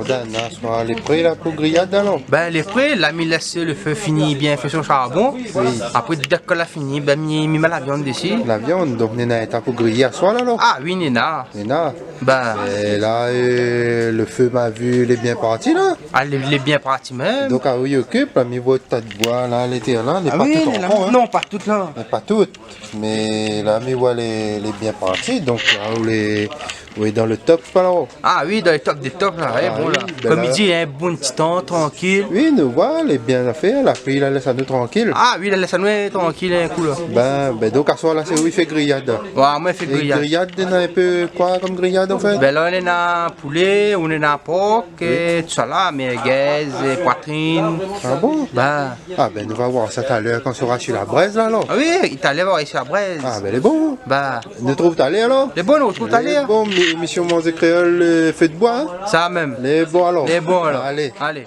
Jordan, hein, soit les prêts là pour grillade alors. Ben, les prêts, là, mi laisse le feu fini, bien fait sur charbon. Oui. Après, dès que l'a fini, ben, mi met la viande dessus. La viande, donc Nena est à pour griller à soi là alors. Ah oui, Nena. Nena. Ben. Et là, le feu m'a vu, il est bien parti là. Ah, il est bien parti même. Donc, ah oui, occupe, là, mi voit tas de bois là, l'été là, les ah pas oui, toutes en rond, hein. Non, pas toutes là. Mais pas toutes. Mais là, mi voit les bien partis, donc là, où les. Oui, dans le top alors. Ah oui, dans le top des tops là, Ah, bon oui, là. ben Comme là... il dit, un bon petit temps, tranquille. Oui, nous voilà, les bien affaires, la fille, la laisse à nous tranquille. Ah oui, la laisse à nous tranquille, un coup là. Ben donc à soir là, c'est où il fait grillade. Ouais, moi, il fait Et grillade. grillade, il y en a un peu quoi comme grillade en fait? Ben là, on est dans poulet, on est dans porc, et tout ça là, merguez, et poitrine. Ah bon? Ben. Ah ben nous va voir ça tout à l'heure quand on sera sur la braise là alors. Ah oui, il t'allait voir ici à Braise. Ah ben les bons. Ben. Nous trouve t'aller alors? Les bons, on trouve t'aller. Les bons, mission Manger Créole, fait de bois. Hein? Ça même. Les bons alors. Les bons alors. Allez. Allez.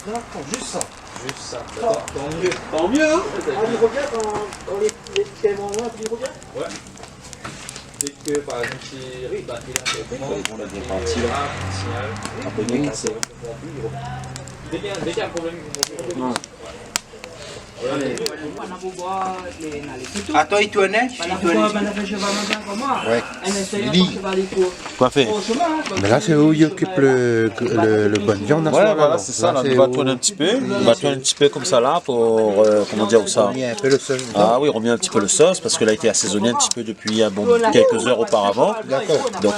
D'accord, juste ça. Juste ça. Tant mieux. Tant mieux, hein? Ah, il revient dans les petits moments, il revient? Ouais. Dès que, par exemple, il arrive, il a un bien parti là. Après, dès qu'il y a un problème, il revient. Attends, il tournait? Ouais. Lily. Quoi fait? Mais là c'est où il occupe le bonne viande à soir. Ouais, voilà, c'est ça. Là, on va tourner un petit peu. On va tourner un petit peu comme ça là pour, comment dire, où ça? Un peu le sauce. Ah oui, on remet un petit peu le sauce parce qu'elle a été assaisonnée un petit peu depuis bon, quelques heures auparavant. D'accord. Donc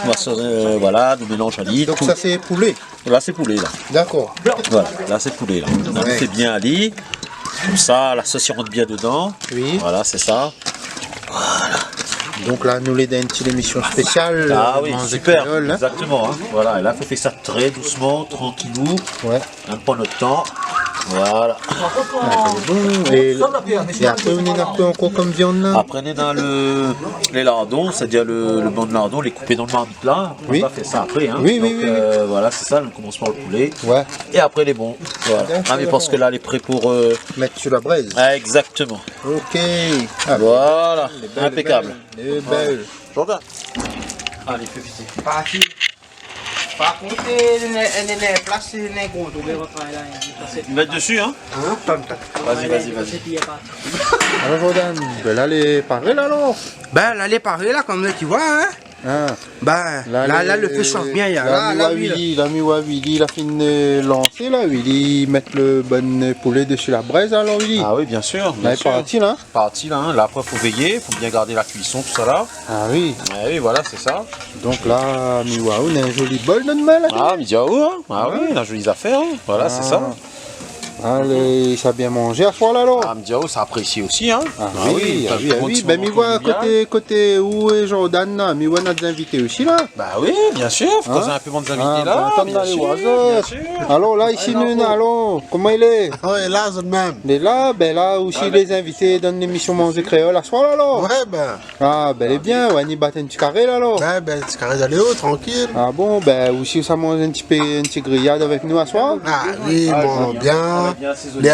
voilà, nous mélangeons à lit. Donc ça c'est poulet. Là c'est poulet là. D'accord. Voilà, là c'est poulet là. On fait bien à lit. Comme ça, la sauce rentre bien dedans. Oui. Voilà, c'est ça. Donc là, nous les donne une petite émission spéciale. Ah oui, Manger super. créole, hein. Exactement. Hein. Voilà, et là, il faut faire ça très doucement, tranquillou. Ouais. On prend notre temps. Voilà. Ah, c'est bon. Et après, on est un peu encore comme viande là. Après, on est dans les lardons, c'est-à-dire le blanc de lardon, les couper dans le marmite là. On Oui. va faire ça après. Hein. Oui, Donc, oui. voilà, c'est ça. On commence par le poulet. Ouais. Et après, les bons. Voilà. Ah, mais parce que là, les prêts pour. Mettre sur la braise. Ah, exactement. Ok. Ah, Voilà. belles, Impeccable. les belles. Jordan. Allez, fais vite. Parti. Par contre, elle est placée, elle est contre. Mettre dessus, hein? Vas-y. Alors Jordan, ben là les pareils là alors. Ben, là, elle est parée, là, comme tu vois, hein. Hein. Ben, là, le feu chauffe bien, il y a. Là, oui, là. Willy, il a fini de lancer là. Willy, mettre le bon poulet dessus la braise alors Willy. Ah oui, bien sûr. Là, Bien il est sûr. parti là. Parti là, hein. Là après faut veiller, faut bien garder la cuisson, tout ça là. Ah oui. Oui, voilà, c'est ça. Donc là, Miwaou, on a un joli bol de mal. Ah, Midiaou, hein. Ah oui, on a jolies affaires, hein. Voilà, c'est ça. Allez, ça a bien mangé à soir là alors. Ah, Midiaou, ça apprécie aussi, hein. Ah oui. t'as Ben un petit Miwa moment convivial. côté où est Jordan là, Miwa a des invités aussi là. Bah oui, bien sûr, faut causer un peu de invités là. Attends, bien les sûr, oiseaux. bien sûr. Alors là, ici, nous, allons. Comment il est? Ouais, là, c'est le même. Il est là, ben là aussi les invités dans l'émission Manger Créole à soir là alors. Ouais, ben. Ah ben il est bien, ouais, on y bat un petit carré là alors. Ouais, ben, c'est carré d'aller haut, tranquille. Ah bon, ben aussi ça mange un petit grillade avec nous à soir. Ah oui, bon, bien.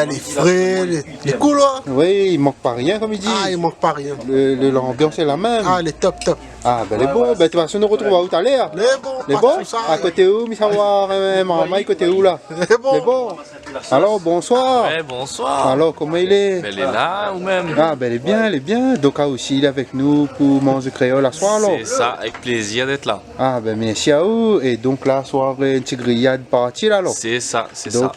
Les frais, les couloirs. Oui, il manque pas rien comme il dit. Ah, il manque pas rien. L'ambiance est la même. Ah, les top. Ah ben les bons, ben de toute façon nous retrouvons où tout à l'heure. Les bons, Les pas bons? tout ça. À côté où, mi savoir, maman, côté où là? Les bons. Les bons. Alors bonsoir. Ouais, bonsoir. Alors comment il est? Elle est là ou même? Ah ben elle est bien. Donc aussi il est avec nous pour Manger Créole à soir alors. C'est ça, avec plaisir d'être là. Ah ben merci à vous. Et donc là, soir, une petite grillade partie là alors. C'est ça, c'est ça. Donc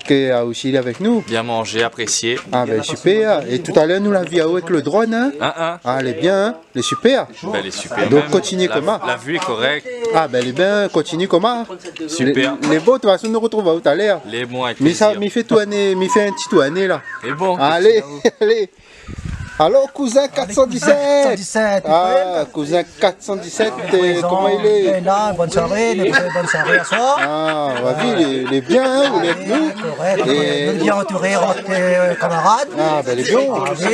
aussi il est avec nous. Bien manger, apprécier. Ah ben super. Et tout à l'heure nous la vu avec le drone hein. Ah elle est bien, hein. Elle est super. Ben, elle est super. Donc même. continuez comme ça. La vue est correcte. Ah ben elle est bien, continue comme ça. Super. Les beaux de toute façon nous retrouvons tout à l'heure. Les bons avec Mais ça, plaisir. m'y fait tout année, m'y fait un petit tout année là. Les bons. Allez, allez. Alors cousin 417. 417. Ah cousin 417, comment il est? Là, bonne soirée à soi. Ah, il est bien, hein, vous êtes nous. Correct, Et- bien entouré, camarades. Ah, ben elle est bien. Ah oui,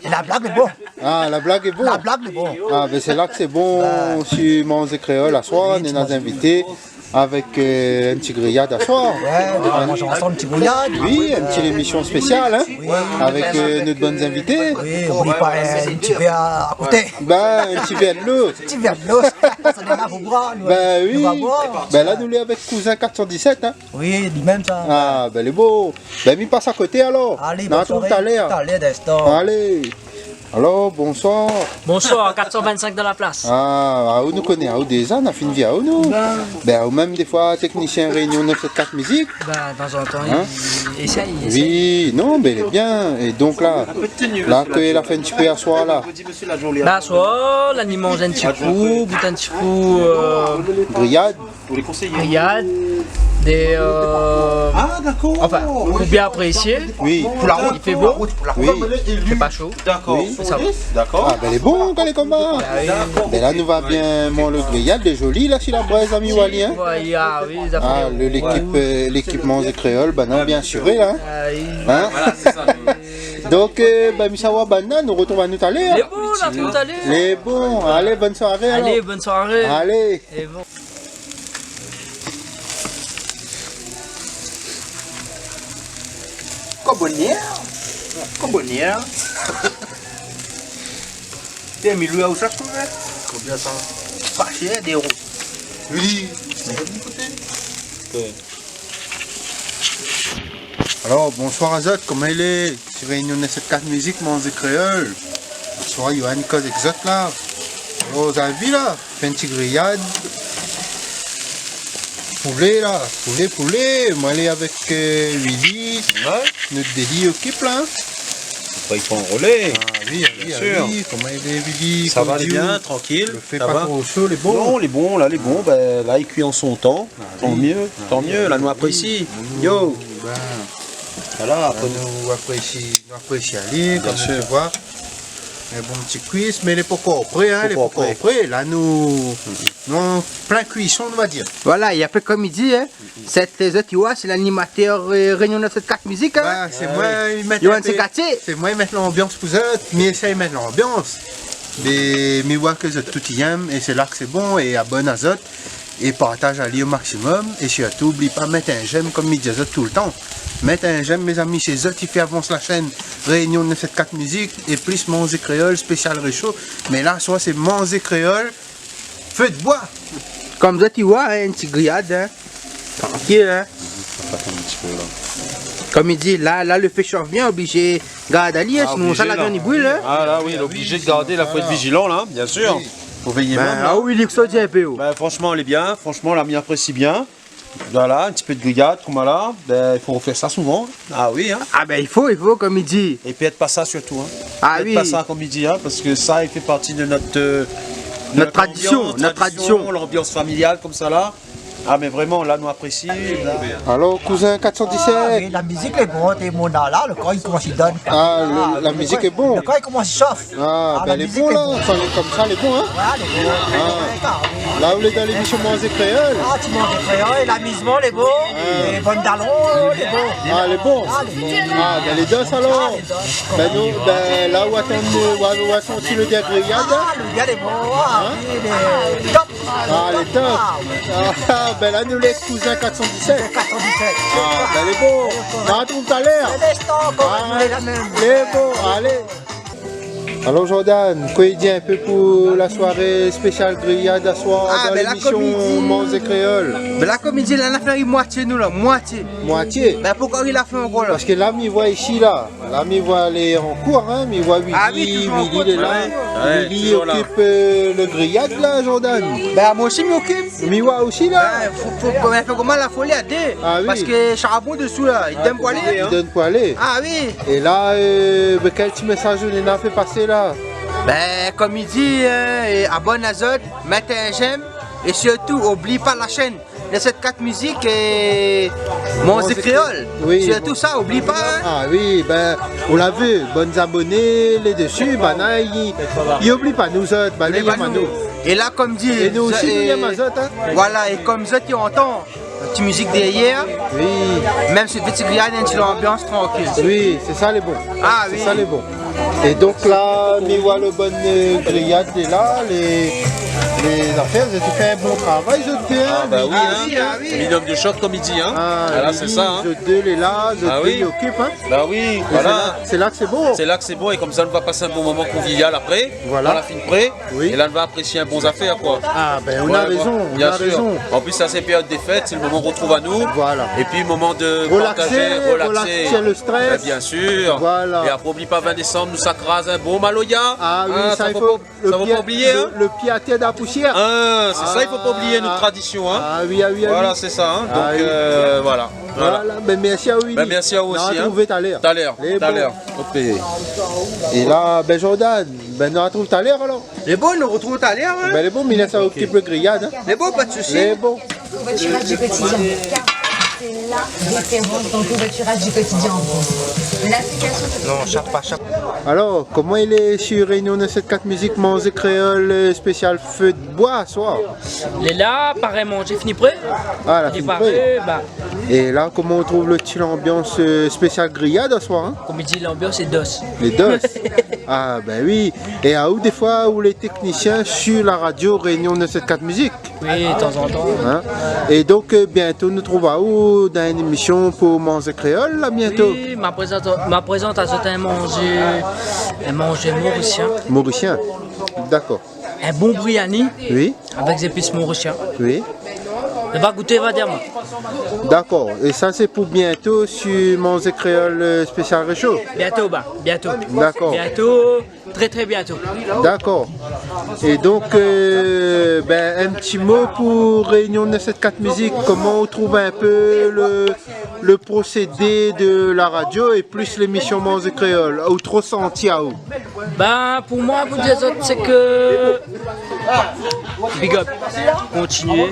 et la blague est bon. Ah, la blague est bonne. La blague est bon. Ah, ben c'est là que c'est bon, si Manger Créole à soir, on est nos invités. avec un petit grillade à soir. Ouais, on mange ensemble une petite brouillade. Oui, une petite émission spéciale, hein, avec nos bonnes invités. Oui, oublie pas un petit verre à côté. Ben, un petit verre de l'eau. Un petit verre de l'eau, ça démarre au bras. Ben nous va oui, boire. ben là nous l'est avec cousin 417, hein. Oui, lui-même ça. Ah, ben il est beau. Ben, il passe à côté alors. Allez, Dans bonne ton soirée. taler. Taler d'instant. Allez. Alors, bonsoir. Bonsoir, 425 dans la place. Ah, où nous connaît, où déjà, on a fait une vie à où nous. Ben, ou même des fois, technicien réunion 974 musique. Ben, de temps en temps, Hein? il essaye. Oui, non, mais il est bien. Et donc là, que la fin de super soir là. Là, soit, là, il mange un petit coup, bout un petit coup, Grillade. grillade, des. Ah, d'accord. Enfin, faut bien apprécier. Oui. Il fait beau, Oui. il fait pas chaud. D'accord. Oui. Ça va. D'accord. Ah, ben elle est bon, quand elle est comme ça. Ben là, nous va bien, mon le grillade, il est joli là, sur la braise, ami Wally, hein. Ouais, ah, oui, les affaires. Ah, l'équipement des créoles, ben non, bien assuré là. Ah, oui. Hein? Donc, ben, Misawa Banana, nous retrouvons à nous aller. Il est beau, là, tout à l'heure. Les bons, allez, bonne soirée alors. Allez, bonne soirée. Allez. Et bon. Combonière. T'es mis lui à où ça se trouve? Combien ça? Pas cher, des euros. Oui. Alors, bonsoir Azot, comment il est? C'est réunion de cette carte musique, Manzé Créole. Bonsoir, Johan Cause Exot là. Alors, vous avez vu là? Fait une petite grillade. Poulet là, poulet. Moi, elle est avec Willy. Ouais. Notre délit occupe là. Il faut enrôler. Ah oui, Bien sûr. oui. Comment il est, Willy? Ça va Comme aller dit, bien, tranquille. le fait Ça pas va. trop chaud, les bons. Non, les bons, là, ben, là, il cuit en son temps. Tant mieux, là, nous apprécie. Yo. Ben, Voilà, après nous apprécions aller, comme sûr. tu vois. Un bon petit cuisse, mais il n'est pas encore prêt, hein, il est pas encore prêt. Là, nous plein cuisson, on va dire. Voilà, il a fait comme il dit, hein. Cette Zotiwa, c'est l'animateur Réunion 974 musique, hein. Ben, c'est moi, il met Johan Sekati. c'est moi, il met l'ambiance pour eux, mais essaye de mettre l'ambiance. Mais moi, que tout y aime, et c'est là que c'est bon, et abonne à Zot, et partage à lui au maximum, et surtout, n'oublie pas de mettre un j'aime comme il dit Zot tout le temps. Mettez un j'aime, mes amis, chez Zot, il fait avancer la chaîne Réunion 974 musique, et plus Manzé Créole, spécial réchaud. Mais là, soit c'est Manzé Créole, feu de bois. Comme Zotiwa, hein, une petite grillade, hein. Tranquille, hein. Comme il dit, là, le fait chauffe bien, obligé de garder à lire, sinon ça la viande il brûle, hein. Ah là, oui, il est obligé de garder, là, faut être vigilant, là, bien sûr. Faut veiller même. Ah oui, il est que ça dit un peu. Ben, franchement, elle est bien. Franchement, la m'y apprécie bien. Voilà, un petit peu de grillade, comme là. Ben, il faut faire ça souvent. Ah oui, hein. Ah ben il faut, comme il dit. Et puis, être pas ça surtout, hein. Ah Faites oui. pas ça comme il dit, hein, parce que ça, il fait partie de notre tradition, ambiance, notre tradition. l'ambiance familiale, comme ça, là. Ah, mais vraiment, là, nous apprécie. Alors, cousin 417. Ah, mais la musique est bonne, et mon là, le corps il commence à donne. Ah, la musique est bon. Le corps il commence à chauffe. Ah, ben la elle est musique bon est là, bonne. quand elle est comme ça, elle est bon, hein. Ouais, elle est bonne. Là, vous êtes dans l'émission Manzé Créole. Ah, tu manges des créoles, l'amusement, les beaux, les bonnes dallons, les beaux. Ah, elle est bon. Ah, les beaux. Ah, ben les dos alors. Ben nous, ben là où attendons, où a senti le grillade. Ah, le gars, les beaux, ah, oui, les top. Ah, les top. Ah, ben là nous les cousins 417. 417. Ah, ben les beaux. Ah, tout à l'heure. C'est l'instant, comme Ah, on est la même. les beaux, allez. Alors Jordan, quoi il dit un peu pour la soirée spéciale grillade à soir Ah, dans ben là, l'émission comme il dit- Manzé Créole. Mais là, comme il dit, là, on a fait moitié, nous, là, moitié. Moitié. Mais pourquoi il a fait encore, là? Parce que là, il voit ici, là. Là, il voit aller en cours, hein. Il voit Willy, Ah oui, toujours en Willy, cours, il est là. ouais, Willy toujours là. occupe le grillade, là, Jordan. Ben, moi aussi, je m'occupe. Miwa aussi, là. Ben, faut faire comment la folie à deux. Ah oui. Parce que charbon dessous, là, il t'aime pas aller. Il donne pour aller. Ah oui. Et là, quel petit message on a fait passer, là? Ben, comme il dit, abonne à Zot, mettez un j'aime. Et surtout, oublie pas la chaîne de cette 4 musiques et Manzé Créole. Oui. Surtout ça, oublie pas. Hein. Ah oui, ben, on l'a vu. Bonnes abonnés, les dessus, ben, là, il oublie pas nous autres, ben, il y a pas nous. Et là, comme dit. Et nous aussi, nous, il y a ma Zot, hein. Voilà, et comme Zot, il entend la petite musique derrière. Oui, Même si petit grillade, une petite ambiance tranquille. oui, c'est ça les bons. Ah oui. C'est ça les bons. Et donc là, Miwa le bon grillade est là, les affaires, vous avez fait un bon travail, je te fais. Ah bah oui, hein. Minimum de shot comme il dit, hein. Voilà, c'est ça, hein. Je deux les là, je Ah deux oui. les occupe, hein. Bah oui, Et voilà. c'est là que c'est bon. C'est là que c'est bon et comme ça on va passer un bon moment convivial après, Voilà. dans la fine près, Oui. et là on va apprécier un bon affaire quoi. Ah ben on Ouais, a raison, on bien a sûr. raison. En plus ça c'est période des fêtes, c'est le moment où on retrouve à nous. Voilà. Et puis moment de Relaxer, partager, relaxer le stress. Ben, bien sûr. Voilà. Et après oublie pas 20 décembre, nous ça crase un bon maloya. Ah oui, Hein, ça il faut faut. pas, ça faut pas oublier hein. Le pied à terre de la poussière. Hein, c'est ça, il faut pas oublier notre tradition hein. Ah oui, ah oui, ah Voilà, oui. c'est ça hein. Ah Donc oui. voilà. Voilà, ben merci à vous. Ben, merci à vous aussi, On hein. a trouvé tout à l'heure. Tout à l'heure, Les tout à bons. l'heure. Hop, et- Et là, ben Jordan, ben on retrouve tout à l'heure alors. Les beaux, nous retrouvons tout à l'heure. Hein. Ben les bons, mais ça occupe le grillade. Hein. Les beaux, pas de soucis. Les bons. Covoiturage du quotidien. Car c'est la référence dans le covoiturage du quotidien en France. L'application Non, chape pas, chape. Alors, comment il est sur Réunion de 74 musique Manzé Créole spécial feu de bois à soir? Il est là, pareillement, j'ai fini prêt. Ah, la J'ai fin paré, bah, Et là, comment on trouve le style ambiance spécial grillade à soir hein? comme il dit, l'ambiance est d'os. Les dos. Ah ben oui. Et à où des fois où les techniciens sur la radio Réunion de 74 musique. Oui, de temps en temps. Hein? Et donc bientôt nous trouvons à où dans une émission pour Manzé Créole là bientôt. Oui, ma présentation est un manger mauricien. Mauricien. D'accord. Un bon briani Oui. avec des épices mauriciens. Oui. Il va goûter, va dire moi. D'accord. Et ça c'est pour bientôt sur Manzé Créole spécial réchaud. Bientôt, bah, bientôt. D'accord. Bientôt, très très bientôt. D'accord. Et donc, ben, un petit mot pour Réunion 974 Musique, comment on trouve un peu le procédé de la radio et plus l'émission Manzé Créole, ou trop senti à où? Ben, pour moi, pour dire autres, c'est que. Big up. Continuez.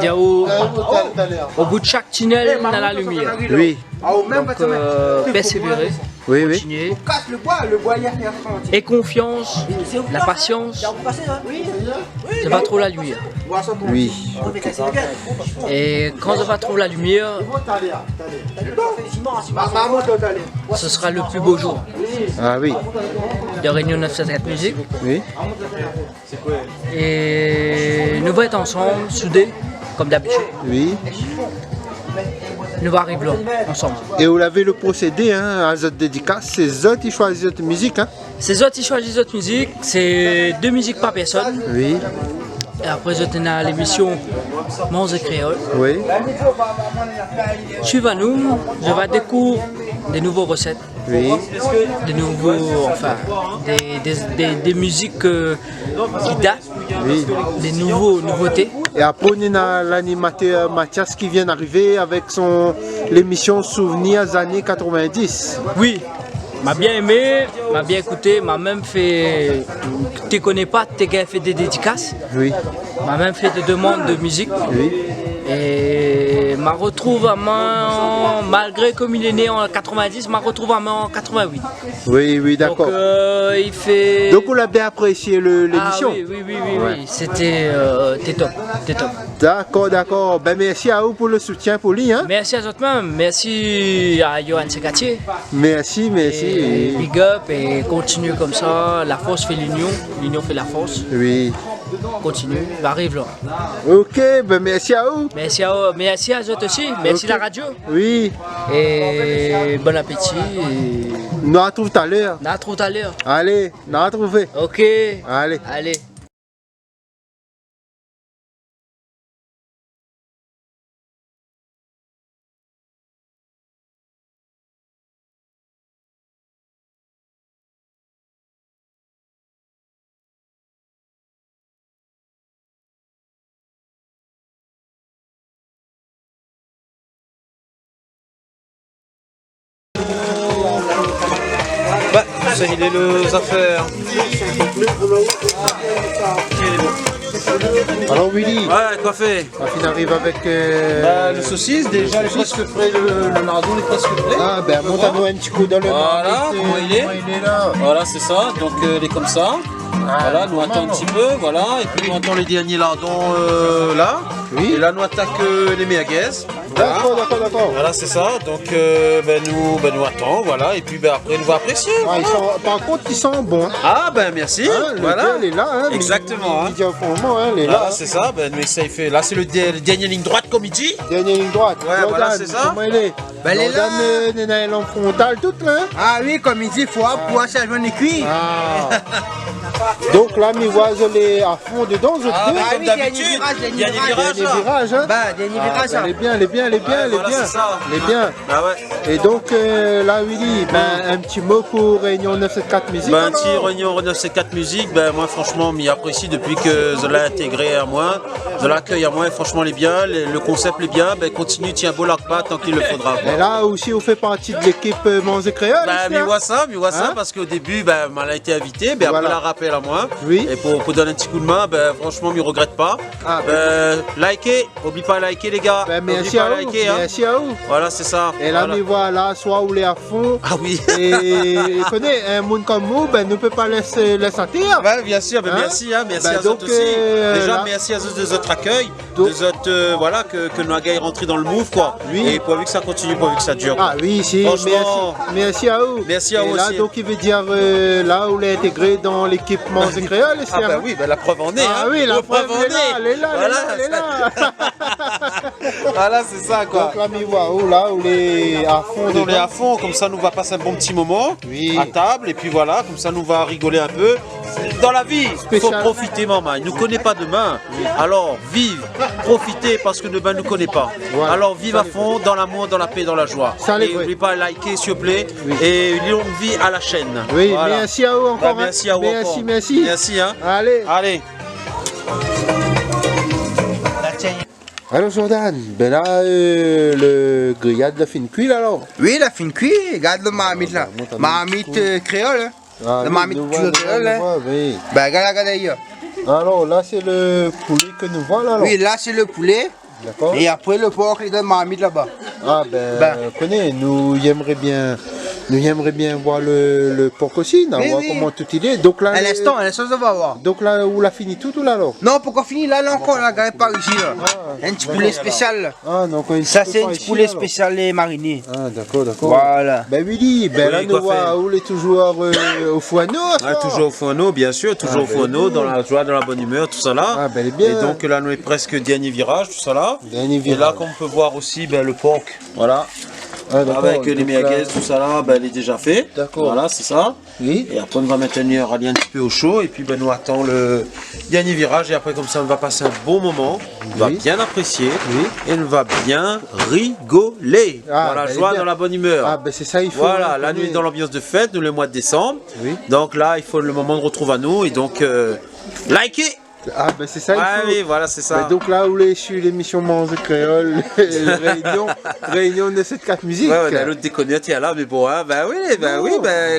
Dire au bout de chaque tunnel, on a la lumière. Oui, Donc, persévérer. oui, oui. Continuer. Et confiance, la patience, c'est pas trop la lumière. Oui, Et quand on va trouver la lumière, ce sera le plus beau jour ah oui, de Réunion 974 Musique. oui. Et nous allons être ensemble, soudés, comme d'habitude. Oui. Nous allons arriver là, ensemble. Et vous avez le procédé, hein, à votre dédicace, c'est eux qui choisissent votre musique, hein? C'est eux qui choisissent notre musique, c'est 2 musiques par personne. Oui, Et après, je tenais à l'émission Manzé Créole. oui, Suivez nous, je vais découvrir des nouvelles recettes, oui, des nouveaux, enfin, des musiques qui datent, oui. des nouveautés. Et après, on a l'animateur Mathias qui vient d'arriver avec l'émission Souvenirs années 90. Oui, m'a bien aimé, m'a bien écouté, m'a même fait. Tu ne connais pas, tu as fait des dédicaces, Oui, m'a même fait des demandes de musique. oui. Et m'a retrouvé à main, malgré comme il est né en 90, m'a retrouvé à main en 88. Oui, oui, Donc d'accord. il fait. Donc, on a bien apprécié l'émission. Ah oui, c'était t'es top, t'es top. D'accord, d'accord. Ben, merci à vous pour le soutien pour lui. Hein? Merci à vous même, merci à Johan Segatier. Merci, merci. Et big up et continue comme ça. La force fait l'union, l'union fait la force. Oui. Continue, arrive là. Ok, ben merci à vous. Merci à vous aussi, merci Ok. la radio. Oui. Et bon appétit. Et... Nous on retrouve tout à l'heure. À tout à l'heure. Allez, nous on retrouve. Ok. Allez. Allez. Bah, ça il est les affaires. Alors Willy, Ouais, quoi fait? on arrive avec... Le saucisse, déjà, les presque prêt, le lardon est presque prêt. Ah ben monte-nous un petit coup dans le Voilà, marmite, comment il est là. Voilà, c'est ça, donc il est comme ça. Voilà, nous attend un petit peu, voilà. Et puis nous attend les derniers lardons là. Oui. Et là, nous attaque les merguez. Voilà. D'accord. Voilà, c'est ça. Donc, nous attend, voilà. Et puis, après, nous va apprécier. Ah, Voilà. par contre, ils sont bons. Ah, merci. Hein, le Voilà. gars, il est là. Hein, Exactement. Il dit au moment, hein, il est Voilà, là. c'est ça. Nous, ça, il fait. Là, c'est le dernier ligne droite, comme il dit. Dernière ligne droite. Ouais, Jordan, voilà, c'est ça. Comment il est? Ben, il est là. Jordan, il est en frontal, tout là. Hein? Ah oui, comme il dit, il faut pouvoir se joindre les cuits. Ah. Donc là, mes voisins, les à fond dedans, je Ah, trouve. bah, Ah comme oui, d'habitude. dernier virage. Dernier virage, hein. Bah, dernier virage. Elle est bien, elle est bien, elle est bien, elle est voilà, bien. c'est ça. Elle est bien. Ah ouais. Et donc là, Willy, un petit mot pour Réunion 974 Musique. Un petit réunion 974 Musique, moi franchement, m'y apprécie depuis que je l'ai intégré à moi, je l'accueille à moi, et franchement, il est bien, le concept est bien, continue, tiens, beau l'arc pas tant qu'il le faudra. Et là aussi, on fait partie de l'équipe Manzé Créole. Mi voit ça, Hein? parce qu'au début, elle a été invité, après Voilà. la rappel à moi, Oui. et pour donner un petit coup de main, franchement, je ne regrette pas. Ah, Likez, n'oublie pas de liker les gars, n'oublie merci pas à de vous, liker, hein. merci à vous. Voilà, c'est ça. Et là, Voilà. mais voilà, soit on est à fond. Ah oui. Et connaît un monde comme nous, ne peut pas laisser atterrir. Ouais, bien sûr, Hein? merci, merci Ben à donc, eux aussi. Déjà, là- merci à eux de votre accueil, Donc- de votre, voilà, que nos gars est rentré dans le move, quoi. Oui. Et pourvu que ça continue, pourvu que ça dure. Ah oui, si, Franchement, merci à vous. merci à Et vous là, aussi. donc, il veut dire, là, on est intégré dans l'équipe Manzé Créole. Ah bah oui, la preuve en est. Ah hein. oui, la preuve preuve, elle est là, Voilà, elle est là. voilà, c'est ça, quoi. Donc là, mais voilà, là, on est à fond. On est dedans. à fond, comme ça nous va passer un bon petit moment Oui. à table, et puis voilà, comme ça nous va rigoler un peu. Dans la vie, il faut Spécial. profiter, maman. Il ne nous connaît pas demain. Alors vive, profitez parce que demain ne nous connaît pas. Voilà. Alors vive Ça, à fond dans l'amour, dans la paix, dans la joie. Ça, les Et vrais. n'oubliez pas de liker, s'il vous plaît. Oui. Et longue vie à la chaîne. Oui, Voilà. merci à vous encore. Bah, merci à vous merci, encore. merci. Merci, hein. Allez. Allez. Alors Jordan, ben là, le grillade de fin cuit alors. Oui, la fin cuit, regarde le marmite là. Marmite créole, hein. Ah, Le oui, marmite nous voilà, créole, hein. nous voilà, oui. Bah, regarde hier. Alors là, c'est le poulet que nous voilà alors. Oui, là c'est le poulet. D'accord. Et après le porc, il donne marmite là-bas. Ah ben, connais, nous aimerions bien voir le porc aussi, voir oui. comment tout il est. Donc là, Un instant, on va voir. donc là, où l'a fini tout ou là alors? Non, pourquoi finir là, encore, la gare par ici là. Un petit poulet spécial là. Ah donc Ça c'est un petit poulet spécial et mariné. Ah d'accord, d'accord. Voilà. Ben Willy, ben Oui, là nous quoi voit faire où il est toujours au fourneau. Ah, toujours au fourneau, bien sûr, toujours au fourneau, dans la joie, dans la bonne humeur, tout ça là. Ah, ben, elle est bien. Et donc là, nous est presque dernier virage, tout ça là. Dernier Et virage. là, comme on peut voir aussi, le porc, voilà. Ah, d'accord. Avec les Donc merguez, là- tout ça là, elle est déjà fait. D'accord. Voilà, c'est ça. Oui. Et après, on va maintenir aller un petit peu au chaud. Et puis, nous attend le dernier virage. Et après, comme ça, on va passer un bon moment. On va Oui. bien apprécier. Oui. Et on va bien rigoler. Ah, dans la ben, joie, bien. dans la bonne humeur. Ah ben c'est ça il faut. Voilà, hein, la nuit connais. dans l'ambiance de fête, nous le mois de décembre. Oui. Donc là, il faut le moment de retrouve à nous. Et donc, likez. Ah ben c'est ça il Ah faut. oui, voilà, c'est ça. Ben, donc là où est sur l'émission Manzé Créole, réunion de cette 4 musique. Ouais, on a l'autre déconné, tiens là, mais bon, hein,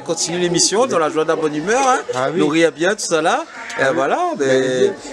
continue l'émission dans la joie de la bonne humeur, hein. Ah oui. Nous rions bien, tout ça là. Et voilà,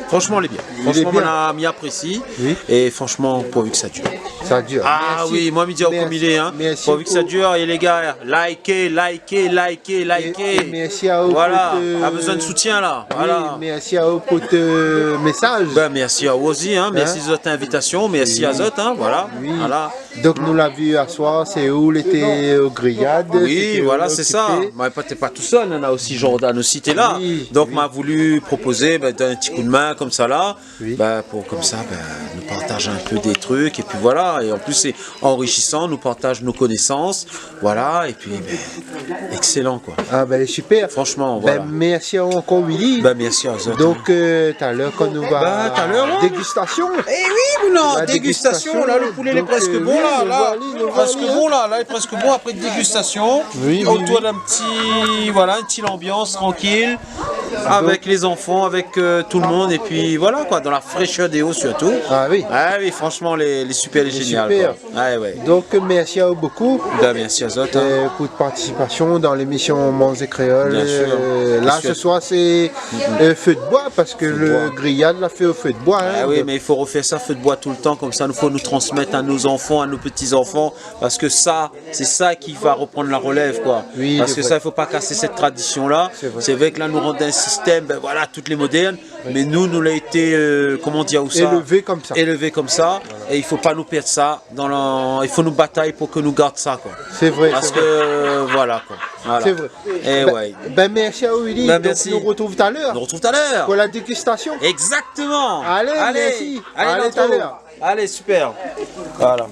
franchement, elle est bien. Franchement, bien. on a mis apprécié. Oui. Et franchement, pourvu que ça dure. Ça dure. Ah Merci. oui, moi, midi au Merci. comme il est, hein. Merci Pourvu que ça pour- dure. Et les gars, likez. Et merci à vous Voilà, pour a besoin de soutien là. Voilà. Oui, merci à vous pour te message. Merci à vous aussi, hein. Merci de votre invitation. Merci à Zot, hein. Voilà. Oui. Voilà. Donc nous l'avons vu à soir, c'est où il était au grillade. Oui, c'était voilà, où c'est ça. occupé. Mais t'es pas tout seul, on a aussi Jordan aussi, t'es là. Oui, Donc, oui. m'a voulu proposer d'un petit coup de main comme ça là, Oui. pour comme ça, nous partager un peu des trucs. Et puis voilà, et en plus, c'est enrichissant, nous partage nos connaissances. Voilà, et puis, excellent quoi. Ah ben super. Franchement, Ben, voilà. merci à vous encore Willy. Merci à Zot. Donc tout à l'heure quand nous va tout à l'heure, là. dégustation. Eh oui, non, La dégustation, dégustation, là, le poulet il est donc, presque bon, oui, là, le là, voilà, presque hein. bon, là, il est presque bon après dégustation, Oui, oui, autour oui. d'un petit, voilà, une petite ambiance tranquille, avec les enfants, avec tout le monde, et puis voilà, quoi, dans la fraîcheur des hauts surtout. Ah oui. Ah oui, franchement, les super, les génial, super. quoi. Ah ouais. Donc merci à vous beaucoup Merci à Zot, hein. pour votre participation dans l'émission Manzé Créole. Bien sûr. Là Bien sûr. ce soir c'est feu de bois parce que le grillade l'a fait au feu de bois. Ah hein, oui, donc- mais il faut refaire ça feu de bois tout le temps, comme ça il faut nous transmettre à nos enfants, à nos petits-enfants, parce que ça, c'est ça qui va reprendre la relève, quoi. Oui, Parce c'est que vrai. ça, il faut pas casser cette tradition-là. C'est vrai que là, nous rendons un système, ben voilà, toutes les modernes, mais nous l'a été, comment dire, où ça Élevé comme ça. Élevé comme ça, et il faut pas nous perdre ça, il faut nous batailler pour que nous gardions ça, quoi. C'est vrai, Parce c'est que, vrai. voilà, quoi. Voilà. C'est vrai. Et Ben- ouais. Ben merci à Willy. Ben, Donc, merci. nous retrouve tout à l'heure On nous retrouve tout à l'heure. pour la dégustation. Exactement. Allez, merci. Allez, Allez, tout à tantôt. l'heure. Allez, super. Voilà.